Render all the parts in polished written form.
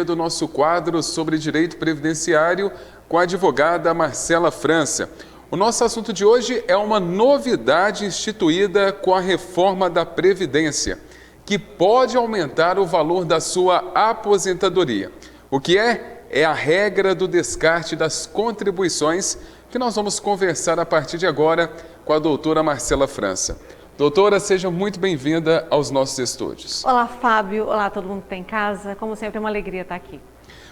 Do nosso quadro sobre direito previdenciário com a advogada Marcela França. O nosso assunto de hoje é uma novidade instituída com a reforma da Previdência, que pode aumentar o valor da sua aposentadoria. O que é a regra do descarte das contribuições, que nós vamos conversar a partir de agora com a doutora Marcela França. Doutora, seja muito bem-vinda aos nossos estúdios. Olá, Fábio. Olá, todo mundo que está em casa. Como sempre, é uma alegria estar aqui.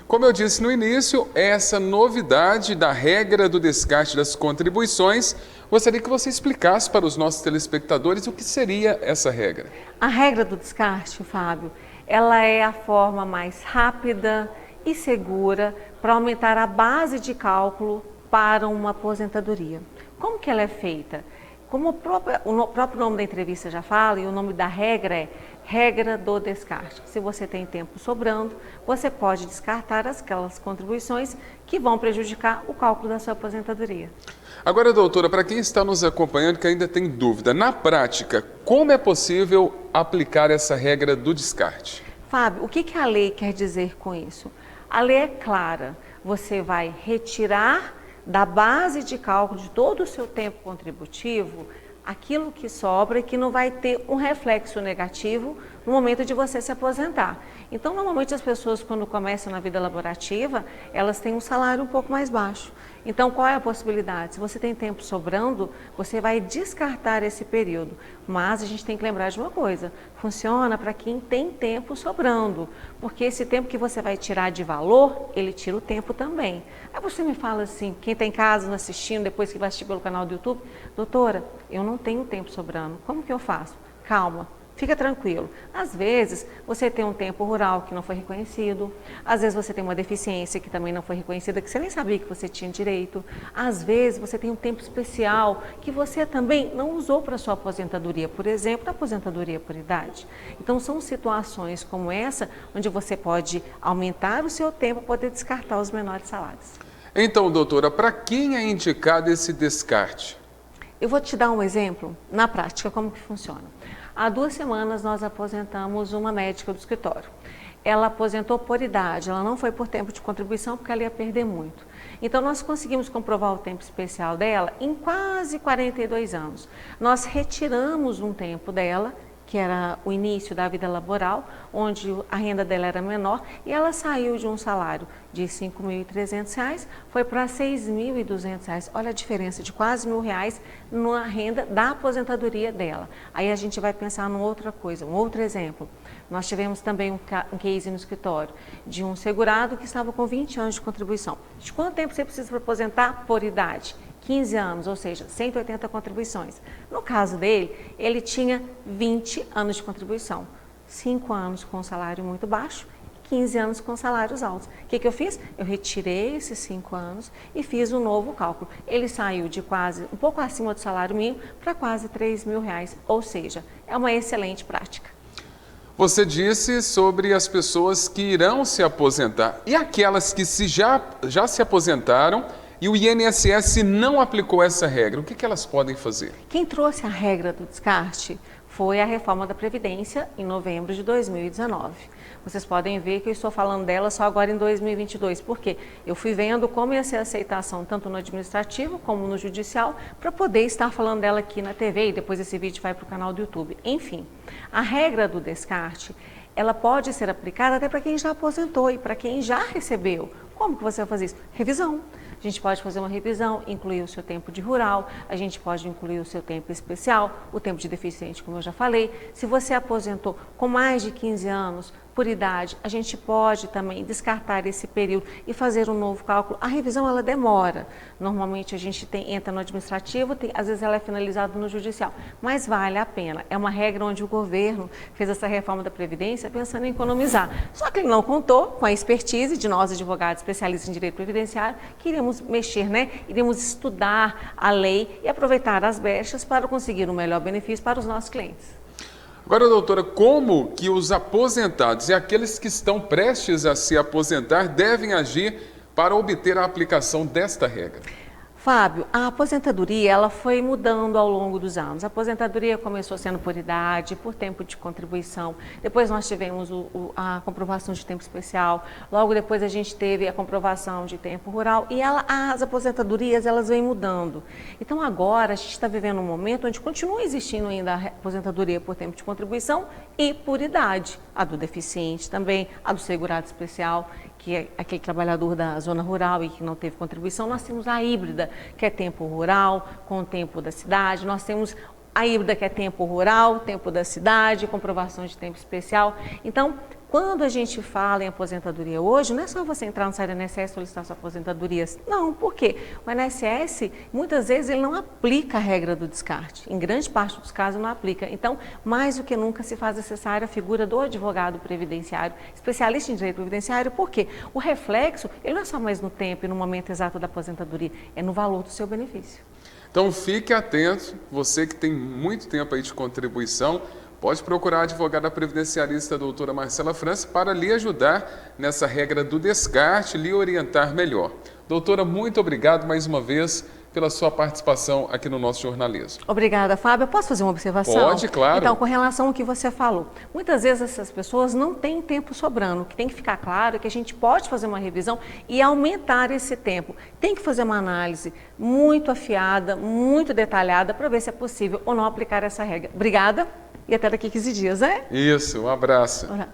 Como eu disse no início, essa novidade da regra do descarte das contribuições, gostaria que você explicasse para os nossos telespectadores o que seria essa regra. A regra do descarte, Fábio, ela é a forma mais rápida e segura para aumentar a base de cálculo para uma aposentadoria. Como que ela é feita? Como o próprio nome da entrevista já fala, e o nome da regra é regra do descarte. Se você tem tempo sobrando, você pode descartar aquelas contribuições que vão prejudicar o cálculo da sua aposentadoria. Agora, doutora, para quem está nos acompanhando que ainda tem dúvida, na prática, como é possível aplicar essa regra do descarte? Fábio, o que a lei quer dizer com isso? A lei é clara, você vai retirar da base de cálculo de todo o seu tempo contributivo aquilo que sobra e que não vai ter um reflexo negativo no momento de você se aposentar. Então, normalmente as pessoas quando começam na vida laborativa, elas têm um salário um pouco mais baixo. Então, qual é a possibilidade? Se você tem tempo sobrando, você vai descartar esse período. Mas a gente tem que lembrar de uma coisa, funciona para quem tem tempo sobrando, porque esse tempo que você vai tirar de valor, ele tira o tempo também. Aí você me fala assim, quem está em casa assistindo, depois que vai assistir pelo canal do YouTube, doutora, eu não tenho tempo sobrando, como que eu faço? Calma. Fica tranquilo. Às vezes, você tem um tempo rural que não foi reconhecido. Às vezes, você tem uma deficiência que também não foi reconhecida, que você nem sabia que você tinha direito. Às vezes, você tem um tempo especial que você também não usou para a sua aposentadoria. Por exemplo, a aposentadoria por idade. Então, são situações como essa, onde você pode aumentar o seu tempo para poder descartar os menores salários. Então, doutora, para quem é indicado esse descarte? Eu vou te dar um exemplo, na prática, como que funciona. Há 2 semanas nós aposentamos uma médica do escritório. Ela aposentou por idade, ela não foi por tempo de contribuição porque ela ia perder muito. Então nós conseguimos comprovar o tempo especial dela em quase 42 anos. Nós retiramos um tempo dela, que era o início da vida laboral, onde a renda dela era menor, e ela saiu de um salário de R$ 5.300, foi para R$ 6.200. Olha a diferença de quase R$ 1.000 na renda da aposentadoria dela. Aí a gente vai pensar numa outra coisa, um outro exemplo. Nós tivemos também um case no escritório de um segurado que estava com 20 anos de contribuição. De quanto tempo você precisa para aposentar por idade? 15 anos, ou seja, 180 contribuições. No caso dele, ele tinha 20 anos de contribuição, 5 anos com salário muito baixo, 15 anos com salários altos. O que eu fiz? Eu retirei esses 5 anos e fiz um novo cálculo. Ele saiu de quase, um pouco acima do salário mínimo, para quase R$ 3.000, ou seja, é uma excelente prática. Você disse sobre as pessoas que irão se aposentar e aquelas que já se aposentaram e o INSS não aplicou essa regra, o que elas podem fazer? Quem trouxe a regra do descarte foi a reforma da Previdência em novembro de 2019. Vocês podem ver que eu estou falando dela só agora em 2022, porque eu fui vendo como ia ser a aceitação tanto no administrativo como no judicial para poder estar falando dela aqui na TV e depois esse vídeo vai para o canal do YouTube. Enfim, a regra do descarte, ela pode ser aplicada até para quem já aposentou e para quem já recebeu. Como que você vai fazer isso? Revisão. A gente pode fazer uma revisão, incluir o seu tempo de rural, a gente pode incluir o seu tempo especial, o tempo de deficiente, como eu já falei. Se você aposentou com mais de 15 anos, por idade, a gente pode também descartar esse período e fazer um novo cálculo. A revisão, ela demora. Normalmente, a gente entra no administrativo, às vezes ela é finalizada no judicial, mas vale a pena. É uma regra onde o governo fez essa reforma da Previdência pensando em economizar. Só que ele não contou com a expertise de nós, advogados especialistas em direito previdenciário, que iremos mexer, iremos estudar a lei e aproveitar as brechas para conseguir um melhor benefício para os nossos clientes. Agora, doutora, como que os aposentados e aqueles que estão prestes a se aposentar devem agir para obter a aplicação desta regra? Fábio, a aposentadoria ela foi mudando ao longo dos anos. A aposentadoria começou sendo por idade, por tempo de contribuição. Depois nós tivemos a comprovação de tempo especial. Logo depois a gente teve a comprovação de tempo rural. E as aposentadorias elas vêm mudando. Então agora a gente está vivendo um momento onde continua existindo ainda a aposentadoria por tempo de contribuição e por idade. A do deficiente também, a do segurado especial, que é aquele trabalhador da zona rural e que não teve contribuição. Nós temos a híbrida, que é tempo rural com o tempo da cidade. Nós temos a híbrida, que é tempo rural, tempo da cidade, comprovação de tempo especial. Então, quando a gente fala em aposentadoria hoje, não é só você entrar no site do INSS e solicitar sua aposentadoria. Não, por quê? O INSS, muitas vezes, ele não aplica a regra do descarte. Em grande parte dos casos, não aplica. Então, mais do que nunca, se faz necessária a figura do advogado previdenciário, especialista em direito previdenciário, porque o reflexo, ele não é só mais no tempo e no momento exato da aposentadoria, é no valor do seu benefício. Então fique atento, você que tem muito tempo aí de contribuição, pode procurar a advogada previdenciarista doutora Marcela França para lhe ajudar nessa regra do descarte, lhe orientar melhor. Doutora, muito obrigado mais uma vez pela sua participação aqui no nosso jornalismo. Obrigada, Fábio. Eu posso fazer uma observação? Pode, claro. Então, com relação ao que você falou, muitas vezes essas pessoas não têm tempo sobrando. O que tem que ficar claro é que a gente pode fazer uma revisão e aumentar esse tempo. Tem que fazer uma análise muito afiada, muito detalhada, para ver se é possível ou não aplicar essa regra. Obrigada e até daqui 15 dias, né? Isso, um abraço.